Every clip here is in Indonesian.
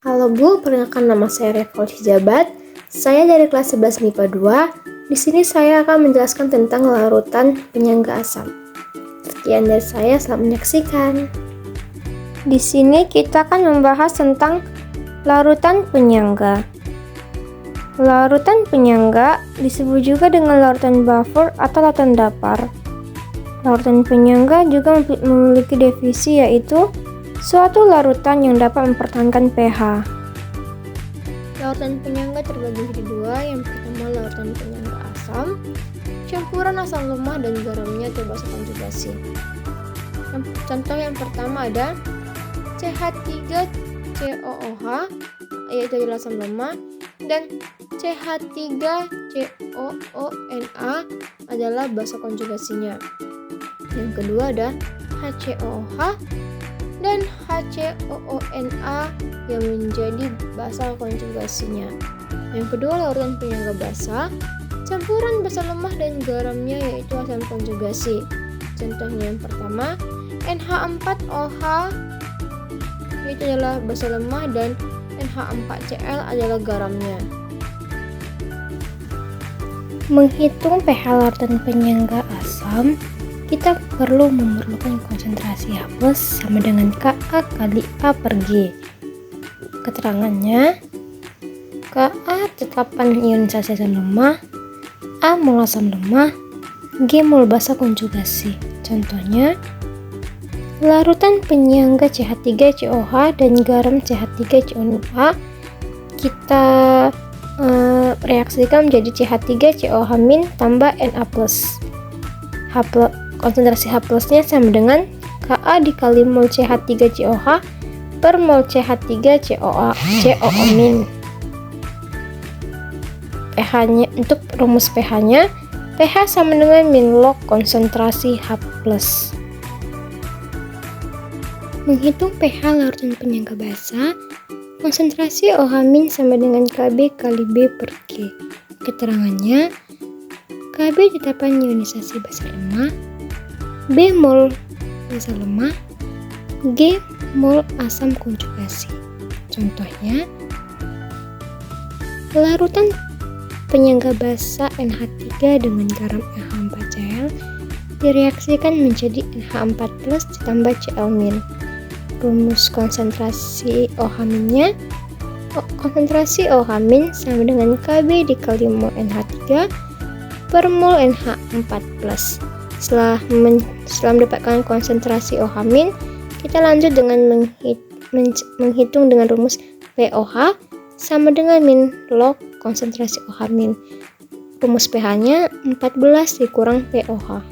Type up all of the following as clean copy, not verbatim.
Halo Bu, perkenalkan nama saya Reval Hijabat. Saya dari kelas 11 MIPA 2. Di sini saya akan menjelaskan tentang larutan penyangga asam. Sekian dari saya, selamat menyaksikan. Di sini kita akan membahas tentang larutan penyangga. Larutan penyangga disebut juga dengan larutan buffer atau larutan datar. Larutan penyangga juga memiliki definisi, yaitu suatu larutan yang dapat mempertahankan pH. Larutan penyangga terbagi menjadi dua. Yang pertama, larutan penyangga asam, campuran asam lemah dan garamnya atau basa konjugasi. Contoh yang pertama ada CH3COOH, yaitu adalah asam lemah, dan CH3COONA adalah basa konjugasinya. Yang kedua ada HCOOH dan HCOONA yang menjadi basa konjugasinya. Yang kedua, larutan penyangga basa, campuran basa lemah dan garamnya, yaitu asam konjugasi. Contohnya yang pertama, NH4OH, yaitu adalah basa lemah, dan NH4Cl adalah garamnya. Menghitung pH larutan penyangga asam, kita memerlukan konsentrasi H+ sama dengan Ka kali A per G. Keterangannya, Ka tetapan ionisasi asam lemah, A mol asam lemah, G mol basa konjugasi. Contohnya, larutan penyangga CH3COH dan garam CH3COOH kita reaksikan menjadi CH3COH- tambah Na+. Konsentrasi H+-nya sama dengan Ka dikali mol CH3COH per mol CH3COO-. pH-nya, untuk rumus pH-nya, pH sama dengan min log konsentrasi H+. Menghitung pH larutan penyangga basa, konsentrasi OH- sama dengan Kb kali B per G. Keterangannya, Kb tetapan ionisasi basa lemah, B mol basa lemah, G mol asam konjugasi. Contohnya, larutan penyangga basa NH3 dengan garam NH4Cl direaksikan menjadi NH4+ ditambah Cl-. Rumus konsentrasi OH-nya, konsentrasi OH- sama dengan Kb dikali mol NH3 per mol NH4+. Setelah mendapatkan konsentrasi OH-, kita lanjut dengan menghitung dengan rumus pOH sama dengan min log konsentrasi OH-. Rumus pH-nya 14 dikurang pOH.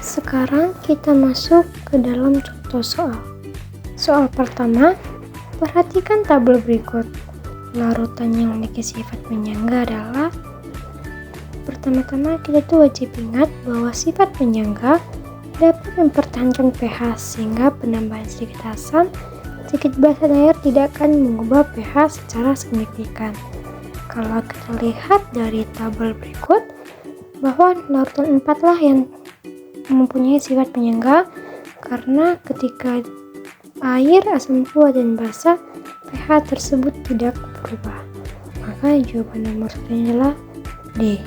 Sekarang kita masuk ke dalam contoh soal. Soal pertama, perhatikan tabel berikut. Larutan yang memiliki sifat penyangga adalah, pertama-tama kita wajib ingat bahwa sifat penyangga dapat mempertahankan pH sehingga penambahan sedikit asam, sedikit basa dan air tidak akan mengubah pH secara signifikan. Kalau kita lihat dari tabel berikut, bahwa larutan 4 lah yang mempunyai sifat penyangga, karena ketika air, asam kuat, dan basa, pH tersebut tidak berubah. Maka jawaban nomor 1 adalah D.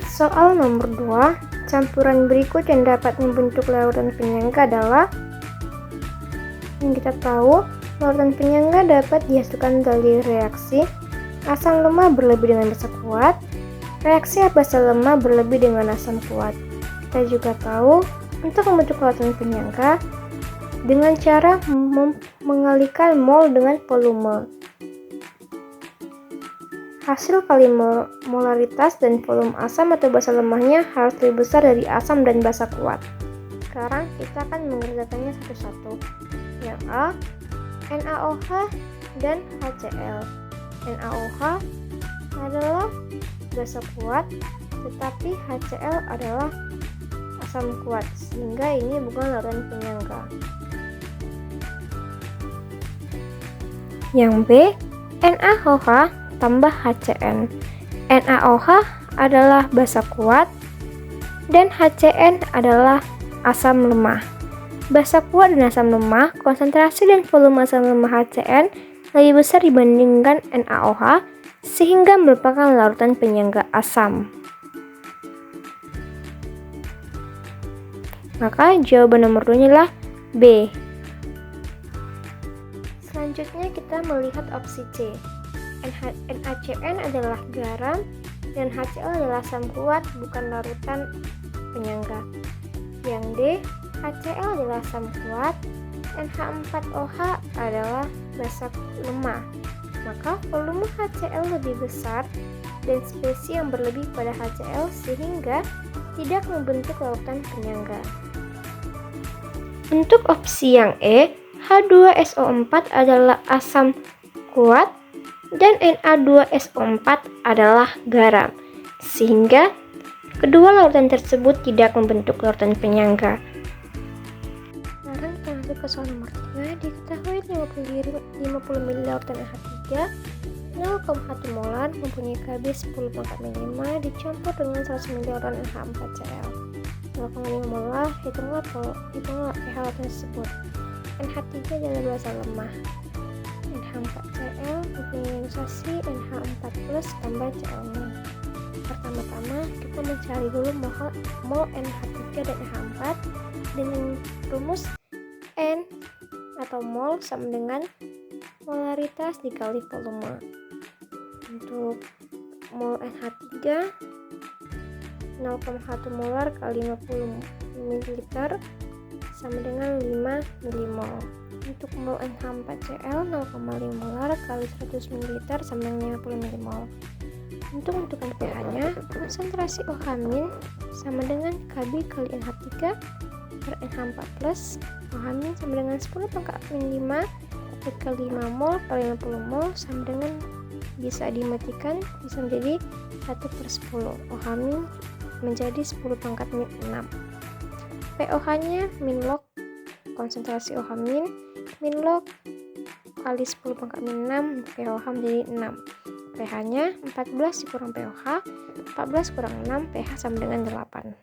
Soal nomor 2, campuran berikut yang dapat membentuk larutan penyangga adalah, yang kita tahu, larutan penyangga dapat dihasilkan dari reaksi asam lemah berlebih dengan basa kuat, reaksi basa lemah berlebih dengan asam kuat. Kita juga tahu, untuk membentuk larutan penyangga dengan cara mengalihkan mol dengan volume. Hasil kali molaritas dan volume asam atau basa lemahnya harus lebih besar dari asam dan basa kuat. Sekarang kita akan mengerjakannya satu-satu. Yang A, NaOH dan HCl. NaOH adalah basa kuat, tetapi HCl adalah asam kuat, sehingga ini bukan larutan penyangga. Yang B, NaOH tambah HCN. NaOH adalah basa kuat dan HCN adalah asam lemah. Basa kuat dan asam lemah, konsentrasi dan volume asam lemah HCN lebih besar dibandingkan NaOH sehingga merupakan larutan penyangga asam. Maka jawaban nomor 2 adalah B. Selanjutnya kita melihat opsi C. NaCN adalah garam dan HCl adalah asam kuat bukan larutan penyangga. Yang D, HCl adalah asam kuat, NH4OH adalah basa lemah. Maka volume HCl lebih besar dan spesi yang berlebih pada HCl sehingga tidak membentuk larutan penyangga. Untuk opsi yang E, H2SO4 adalah asam kuat dan Na2SO4 adalah garam, sehingga kedua larutan tersebut tidak membentuk larutan penyangga. Sekarang kita masuk ke soal nomor 3. Diketahui 50 ml larutan NH3 0,1 molar mempunyai Kb 10 pangkat ml dicampur dengan 100 ml larutan NH4Cl. 0,5 molar, hitunglah pH larutan tersebut. NH3 adalah basa lemah. NH4Cl mempunyai ionisasi NH4+ tambah Cl-nya. Pertama-tama kita mencari dulu mol NH3 dan NH4 dengan rumus N atau mol sama dengan molaritas dikali volume. Untuk mol NH3 0,1 molar kali 50 ml sama dengan 5 mmol. Untuk mol NH4Cl 0,5 molar kali 100 ml sama dengan 50 mmol. Untuk menentukan pH-nya, konsentrasi OH- sama dengan Kb kali NH3 per NH4+, OH- sama dengan 10 pangkat min 5 kali 5 mol per 50 mol sama dengan bisa dimatikan, bisa menjadi 1/10. OH- menjadi 10 pangkat min 6. pOH-nya min log konsentrasi OH- min log kali 10 pangkat min 6 pOH menjadi 6. pH-nya 14 dikurang pOH, 14 kurang 6 pH sama dengan 8.